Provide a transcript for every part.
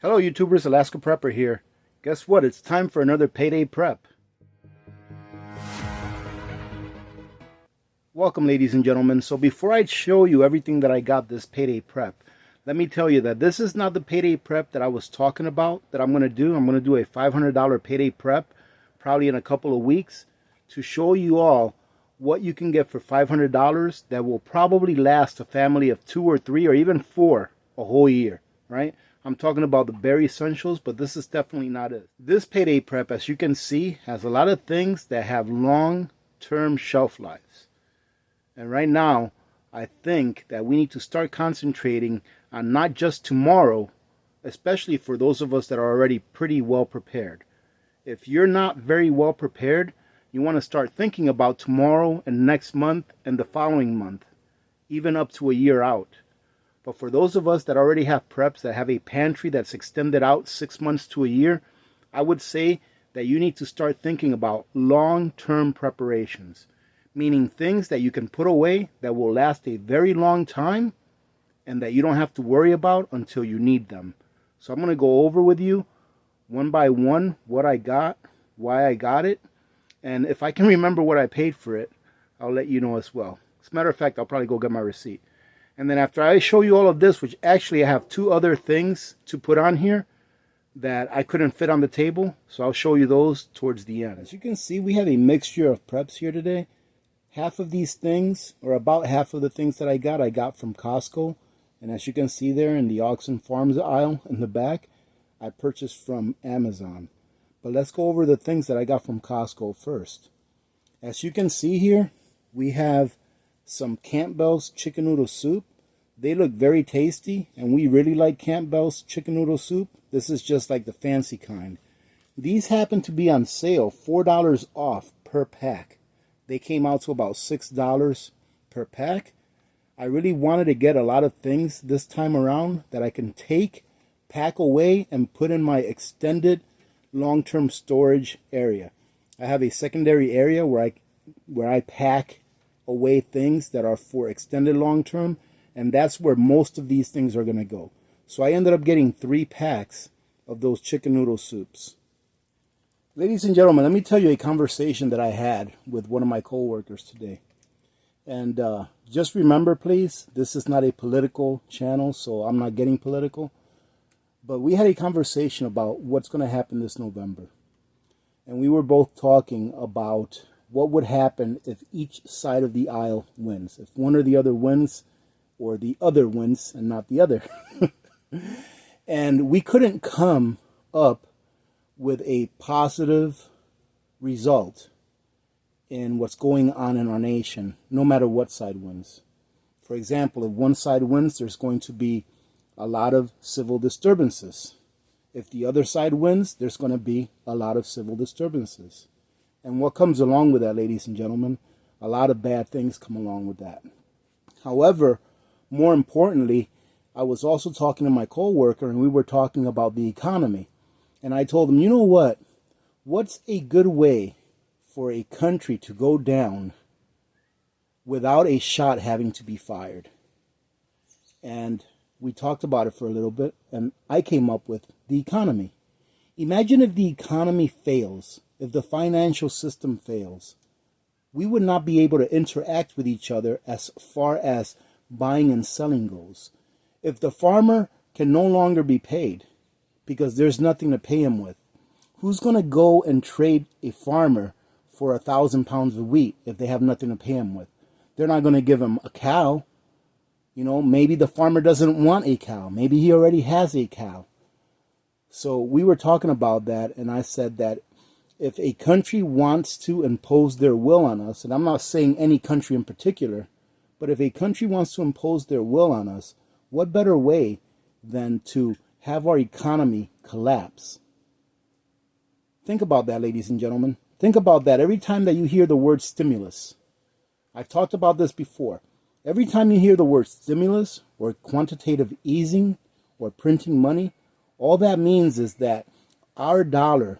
Hello YouTubers, Alaska Prepper here. Guess what? It's time for another payday prep. Welcome ladies and gentlemen. So before I show you everything that I got this payday prep, let me tell you that this is not the payday prep that I was talking about that I'm going to do. I'm going to do a $500 payday prep probably in a couple of weeks to show you all what you can get for $500 that will probably last a family of 2 or 3 or even 4 a whole year, right? I'm talking about the bare essentials, but this is definitely not it. This payday prep, as you can see, has a lot of things that have long-term shelf lives. And right now, I think that we need to start concentrating on not just tomorrow, especially for those of us that are already pretty well prepared. If you're not very well prepared, you want to start thinking about tomorrow and next month and the following month, even up to a year out. But for those of us that already have preps, that have a pantry that's extended out 6 months to a year, I would say that you need to start thinking about long-term preparations, meaning things that you can put away that will last a very long time and that you don't have to worry about until you need them. So I'm going to go over with you one by one what I got, why I got it, and if I can remember what I paid for it, I'll let you know as well. As a matter of fact, I'll probably go get my receipt. And then after I show you all of this, which actually I have 2 other things to put on here that I couldn't fit on the table, so I'll show you those towards the end. As you can see, we have a mixture of preps here today. Half of these things, or about half of the things that I got from Costco. And as you can see there in the Oxen Farms aisle in the back, I purchased from Amazon. But let's go over the things that I got from Costco first. As you can see here, we have some Campbell's chicken noodle soup. They look very tasty, and we really like Campbell's chicken noodle soup. This is just like the fancy kind. These happen to be on sale, $4 off per pack. They came out to about $6 per pack. I really wanted to get a lot of things this time around that I can take, pack away, and put in my extended long-term storage area. I have a secondary area where I pack away things that are for extended long-term, and that's where most of these things are going to go. So I ended up getting 3 packs of those chicken noodle soups. Ladies and gentlemen, let me tell you a conversation that I had with one of my co-workers today. And just remember, please, this is not a political channel, so I'm not getting political. But we had a conversation about what's going to happen this November. And we were both talking about what would happen if each side of the aisle wins. If one or the other wins, or the other wins and not the other. And we couldn't come up with a positive result in what's going on in our nation, no matter what side wins. For example, if one side wins, there's going to be a lot of civil disturbances. If the other side wins, there's going to be a lot of civil disturbances. And what comes along with that, ladies and gentlemen? A lot of bad things come along with that. However, more importantly, I was also talking to my co-worker, and we were talking about the economy. And I told him, you know what? What's a good way for a country to go down without a shot having to be fired? And we talked about it for a little bit, and I came up with the economy. Imagine if the economy fails, if the financial system fails. We would not be able to interact with each other as far as buying and selling goes. If the farmer can no longer be paid because there's nothing to pay him with, who's going to go and trade a farmer for 1,000 pounds of wheat if they have nothing to pay him with? They're not going to give him a cow. You know, maybe the farmer doesn't want a cow. Maybe he already has a cow. So we were talking about that, and I said that if a country wants to impose their will on us, and I'm not saying any country in particular, but if a country wants to impose their will on us, what better way than to have our economy collapse? Think about that, ladies and gentlemen. Think about that every time that you hear the word stimulus. I've talked about this before. Every time you hear the word stimulus or quantitative easing or printing money, all that means is that our dollar,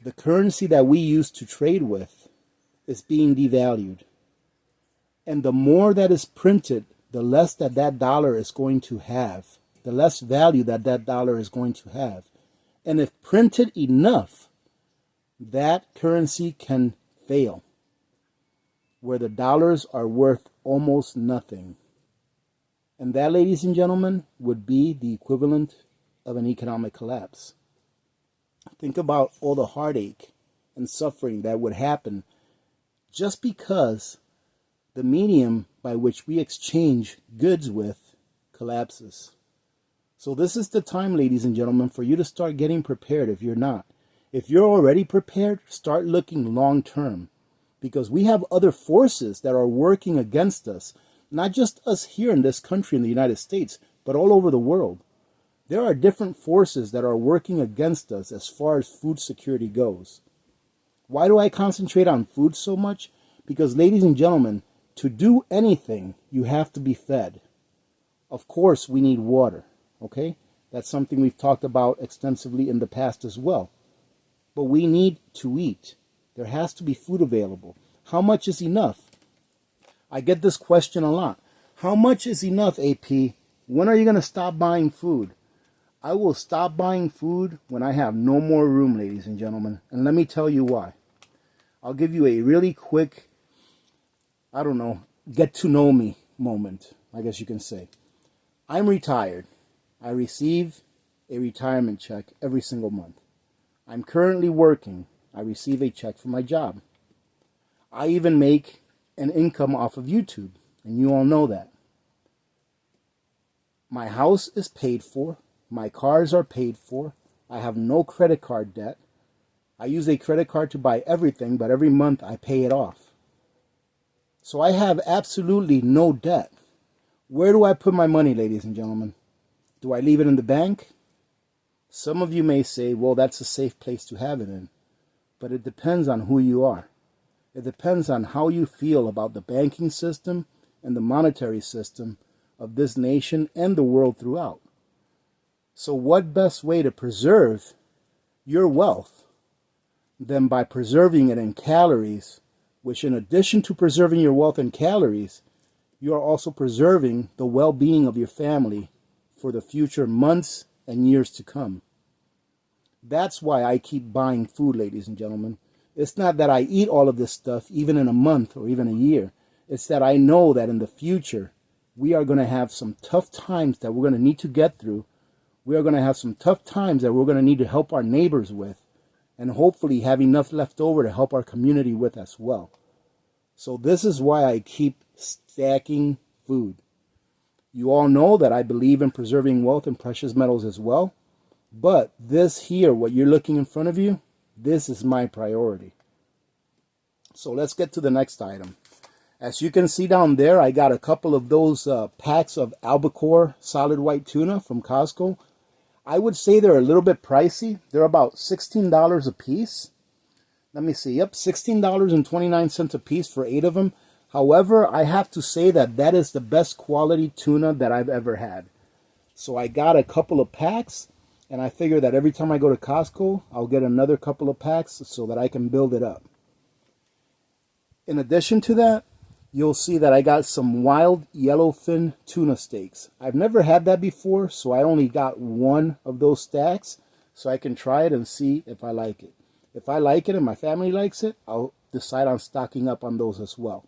the currency that we use to trade with, is being devalued. And the more that is printed, the less that dollar is going to have the less value that that dollar is going to have. And if printed enough, that currency can fail, where the dollars are worth almost nothing. And that, ladies and gentlemen, would be the equivalent of an economic collapse. Think about all the heartache and suffering that would happen just because the medium by which we exchange goods with collapses. So this is the time, ladies and gentlemen, for you to start getting prepared if you're not. If you're already prepared, start looking long term, because we have other forces that are working against us, not just us here in this country in the United States, but all over the world. There are different forces that are working against us as far as food security goes. Why do I concentrate on food so much? Because, ladies and gentlemen, to do anything, you have to be fed. Of course, we need water, okay? That's something we've talked about extensively in the past as well. But we need to eat. There has to be food available. How much is enough? I get this question a lot. How much is enough, AP? When are you going to stop buying food? I will stop buying food when I have no more room, ladies and gentlemen. And let me tell you why. I'll give you a really quick, get to know me moment, I guess you can say. I'm retired. I receive a retirement check every single month. I'm currently working. I receive a check from my job. I even make an income off of YouTube, and you all know that. My house is paid for. My cars are paid for. I have no credit card debt. I use a credit card to buy everything, but every month I pay it off. So I have absolutely no debt. Where do I put my money, ladies and gentlemen? Do I leave it in the bank? Some of you may say, well, that's a safe place to have it in. But it depends on who you are. It depends on how you feel about the banking system and the monetary system of this nation and the world throughout. So what best way to preserve your wealth than by preserving it in calories, which in addition to preserving your wealth in calories, you are also preserving the well-being of your family for the future months and years to come. That's why I keep buying food, ladies and gentlemen. It's not that I eat all of this stuff even in a month or even a year. It's that I know that in the future, we are going to have some tough times that we're going to need to get through. We are going to have some tough times that we're going to need to help our neighbors with, and hopefully have enough left over to help our community with as well. So this is why I keep stacking food. You all know that I believe in preserving wealth and precious metals as well. But this here, what you're looking in front of you, this is my priority. So let's get to the next item. As you can see down there, I got a couple of those packs of albacore solid white tuna from Costco. I would say they're a little bit pricey. They're about $16 a piece. Let me see. Yep, $16.29 a piece for 8 of them. However, I have to say that that is the best quality tuna that I've ever had. So I got a couple of packs, and I figure that every time I go to Costco, I'll get another couple of packs so that I can build it up. In addition to that, you'll see that I got some wild yellowfin tuna steaks. I've never had that before, so I only got one of those stacks so I can try it and see if I like it. If I like it and my family likes it, I'll decide on stocking up on those as well.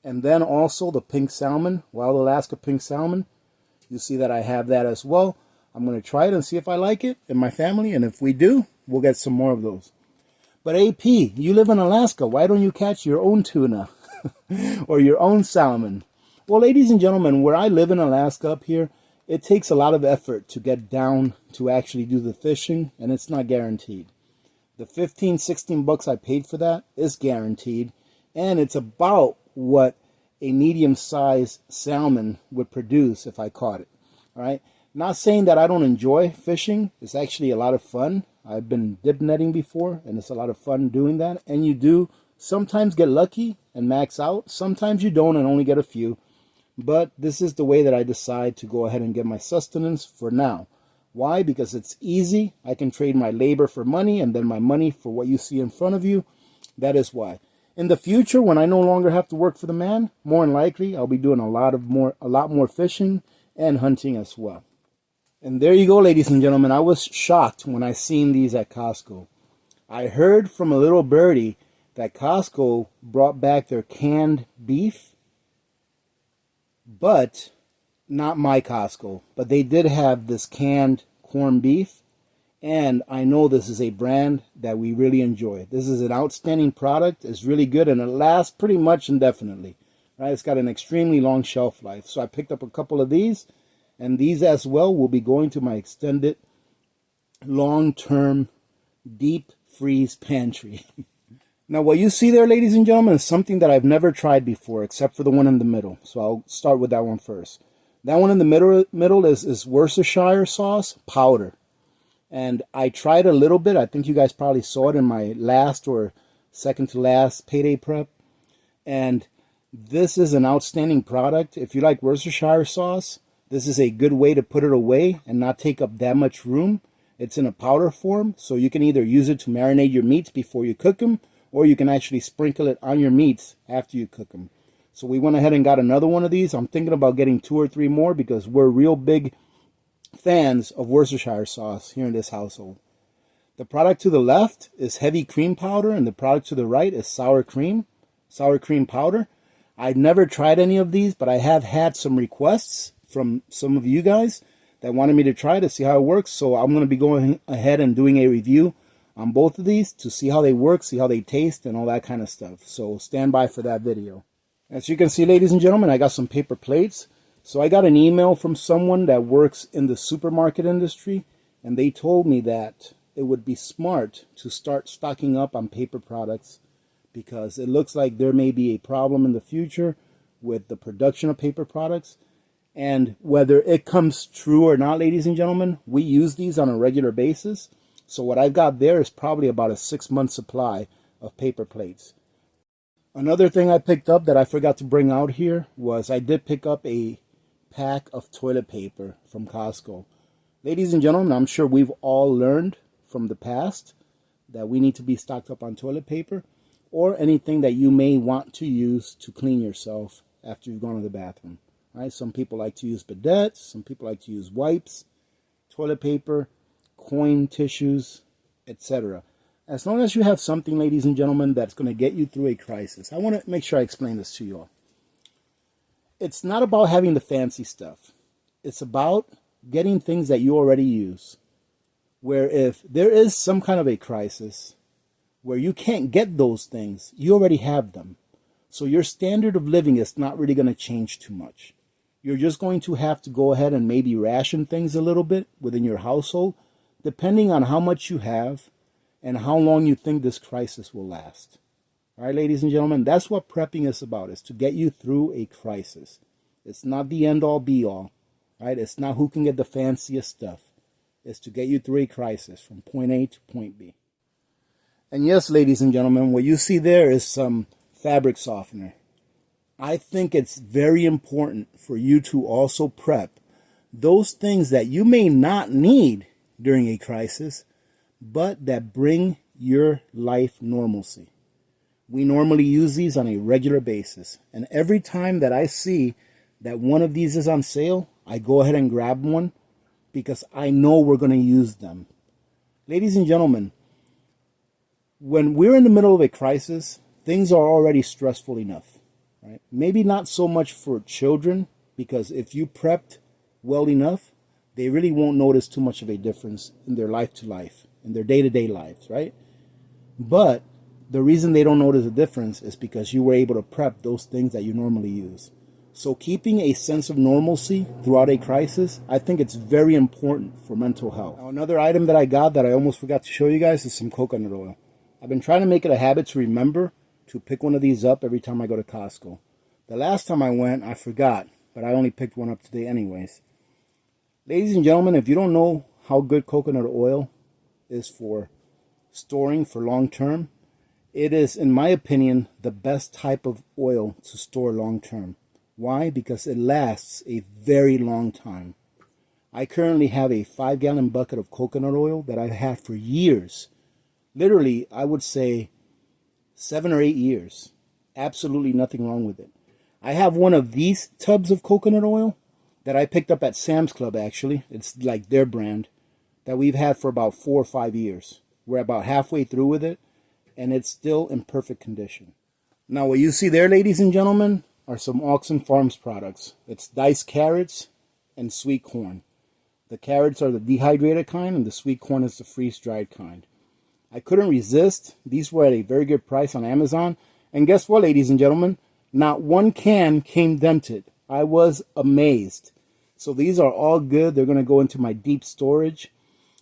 And then also the pink salmon, wild Alaska pink salmon. You see that I have that as well. I'm going to try it and see if I like it and my family, and if we do, we'll get some more of those. But AP, you live in Alaska. Why don't you catch your own tuna or your own salmon? Well, ladies and gentlemen, where I live in Alaska up here, it takes a lot of effort to get down to actually do the fishing, and it's not guaranteed. The 15, 16 bucks I paid for that is guaranteed, and it's about what a medium-sized salmon would produce if I caught it. All right. Not saying that I don't enjoy fishing. It's actually a lot of fun. I've been dip netting before, and it's a lot of fun doing that. And you do sometimes get lucky and max out. Sometimes you don't and only get a few. But this is the way that I decide to go ahead and get my sustenance for now. Why? Because it's easy. I can trade my labor for money and then my money for what you see in front of you. That is why. In the future, when I no longer have to work for the man, more than likely, I'll be doing a lot more fishing and hunting as well. And there you go, ladies and gentlemen. I was shocked when I seen these at Costco. I heard from a little birdie that Costco brought back their canned beef, but not my Costco. But they did have this canned corned beef, and I know this is a brand that we really enjoy. This is an outstanding product. It's really good, and it lasts pretty much indefinitely. Right? It's got an extremely long shelf life. So I picked up a couple of these, and these as well will be going to my extended long-term deep freeze pantry. Now what you see there, ladies and gentlemen, is something that I've never tried before except for the one in the middle. So I'll start with that one first. That one in the middle is Worcestershire sauce powder. And I tried a little bit. I think you guys probably saw it in my last or second to last payday prep. And this is an outstanding product. If you like Worcestershire sauce, this is a good way to put it away and not take up that much room. It's in a powder form, so you can either use it to marinate your meats before you cook them, or you can actually sprinkle it on your meats after you cook them. So we went ahead and got another one of these. I'm thinking about getting 2 or 3 more because we're real big fans of Worcestershire sauce here in this household. The product to the left is heavy cream powder, and the product to the right is sour cream powder. I've never tried any of these, but I have had some requests from some of you guys that wanted me to try to see how it works. So I'm going to be going ahead and doing a review on both of these to see how they work, see how they taste, and all that kind of stuff. So stand by for that video. As you can see, ladies and gentlemen, I got some paper plates. So I got an email from someone that works in the supermarket industry, and they told me that it would be smart to start stocking up on paper products because it looks like there may be a problem in the future with the production of paper products. And whether it comes true or not, ladies and gentlemen, we use these on a regular basis. So what I've got there is probably about a 6-month supply of paper plates. Another thing I picked up that I forgot to bring out here was I did pick up a pack of toilet paper from Costco. Ladies and gentlemen, I'm sure we've all learned from the past that we need to be stocked up on toilet paper or anything that you may want to use to clean yourself after you've gone to the bathroom. Right? Some people like to use bidets, some people like to use wipes, toilet paper, coin tissues, etc. As long as you have something, ladies and gentlemen, that's going to get you through a crisis. I want to make sure I explain this to you all. It's not about having the fancy stuff. It's about getting things that you already use. Where if there is some kind of a crisis where you can't get those things, you already have them. So your standard of living is not really going to change too much. You're just going to have to go ahead and maybe ration things a little bit within your household, depending on how much you have and how long you think this crisis will last. All right, ladies and gentlemen, that's what prepping is about, is to get you through a crisis. It's not the end-all, be-all. Right? It's not who can get the fanciest stuff. It's to get you through a crisis from point A to point B. And yes, ladies and gentlemen, what you see there is some fabric softener. I think it's very important for you to also prep those things that you may not need during a crisis, but that bring your life normalcy. We normally use these on a regular basis. And every time that I see that one of these is on sale, I go ahead and grab one because I know we're going to use them. Ladies and gentlemen, when we're in the middle of a crisis, things are already stressful enough. Right? Maybe not so much for children, because if you prepped well enough, they really won't notice too much of a difference in their life to life, in their day-to-day lives, right? But the reason they don't notice a difference is because you were able to prep those things that you normally use. So keeping a sense of normalcy throughout a crisis, I think it's very important for mental health. Now, another item that I got that I almost forgot to show you guys is some coconut oil. I've been trying to make it a habit to remember to pick one of these up every time I go to Costco. The last time I went, I forgot, but I only picked one up today anyways. Ladies and gentlemen, if you don't know how good coconut oil is for storing for long term, it is, in my opinion, the best type of oil to store long term. Why? Because it lasts a very long time. I currently have a 5-gallon bucket of coconut oil that I've had for years. Literally, I would say 7 or 8 years. Absolutely nothing wrong with it. I have one of these tubs of coconut oil that I picked up at Sam's Club, actually. It's like their brand that we've had for about 4 or 5 years. We're about halfway through with it, and it's still in perfect condition. Now, what you see there, ladies and gentlemen, are some Oxen Farms products. It's diced carrots and sweet corn. The carrots are the dehydrated kind, and the sweet corn is the freeze-dried kind. I couldn't resist. These were at a very good price on Amazon. And guess what, ladies and gentlemen? Not one can came dented. I was amazed. So these are all good. They're going to go into my deep storage,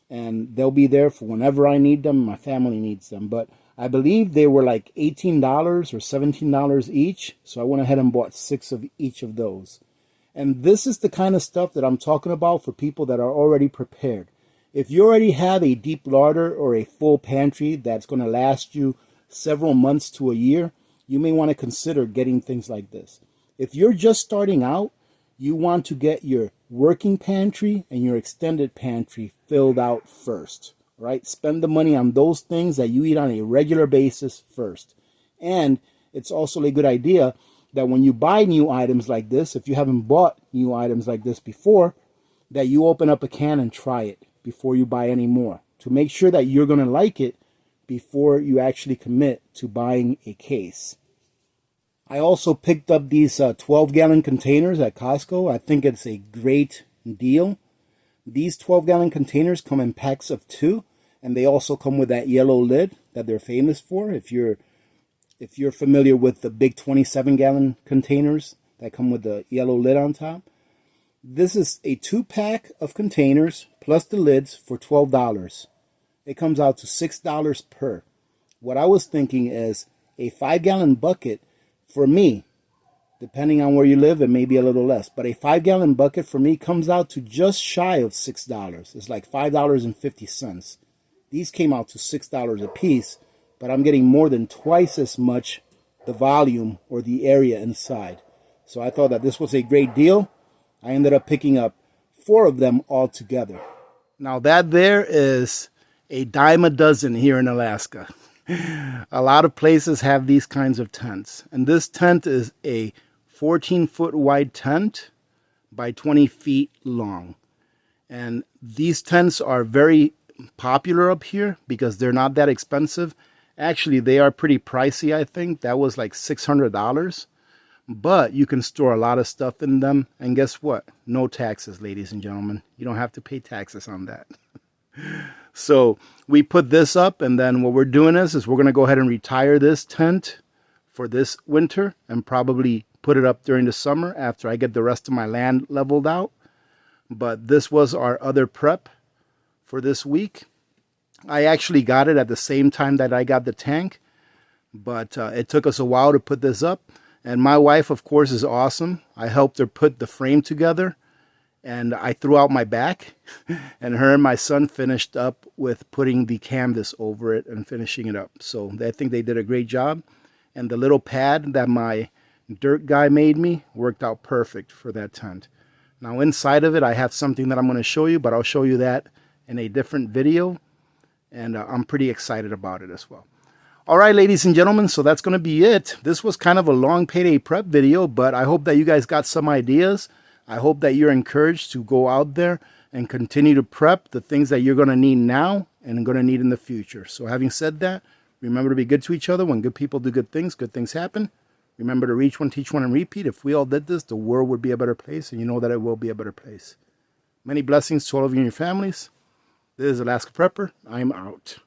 and they'll be there for whenever I need them. My family needs them. But I believe they were like $18 or $17 each. So I went ahead and bought 6 of each of those. And this is the kind of stuff that I'm talking about for people that are already prepared. If you already have a deep larder or a full pantry that's going to last you several months to a year, you may want to consider getting things like this. If you're just starting out, you want to get your working pantry and your extended pantry filled out first, right? Spend the money on those things that you eat on a regular basis first. And it's also a good idea that when you buy new items like this, if you haven't bought new items like this before, that you open up a can and try it before you buy any more, to make sure that you're going to like it before you actually commit to buying a case. I also picked up these 12-gallon containers at Costco. I think it's a great deal. These 12-gallon containers come in packs of 2, and they also come with that yellow lid that they're famous for. If you're familiar with the big 27-gallon containers that come with the yellow lid on top, this is a 2-pack of containers plus the lids for $12. It comes out to $6 per. What I was thinking is a 5-gallon bucket for me, depending on where you live, it may be a little less, but a 5-gallon bucket for me comes out to just shy of $6. It's like $5.50. These came out to $6 a piece, but I'm getting more than twice as much the volume or the area inside. So I thought that this was a great deal. I ended up picking up 4 of them all together. Now that there is a dime a dozen here in Alaska. A lot of places have these kinds of tents. And this tent is a 14-foot wide tent by 20 feet long. And these tents are very popular up here because they're not that expensive. Actually, they are pretty pricey, I think. That was like $600. But you can store a lot of stuff in them. And guess what? No taxes, ladies and gentlemen. You don't have to pay taxes on that. So we put this up, and then what we're doing is we're going to go ahead and retire this tent for this winter and probably put it up during the summer after I get the rest of my land leveled out. But this was our other prep for this week. I actually got it at the same time that I got the tank, but it took us a while to put this up. And my wife, of course, is awesome. I helped her put the frame together, and I threw out my back, and her and my son finished up with putting the canvas over it and finishing it up. So I think they did a great job. And the little pad that my dirt guy made me worked out perfect for that tent. Now inside of it, I have something that I'm going to show you, but I'll show you that in a different video. And I'm pretty excited about it as well. All right, ladies and gentlemen, so that's going to be it. This was kind of a long payday prep video, but I hope that you guys got some ideas. I hope that you're encouraged to go out there and continue to prep the things that you're going to need now and going to need in the future. So having said that, remember to be good to each other. When good people do good things happen. Remember to reach one, teach one, and repeat. If we all did this, the world would be a better place, and you know that it will be a better place. Many blessings to all of you and your families. This is Alaska Prepper. I'm out.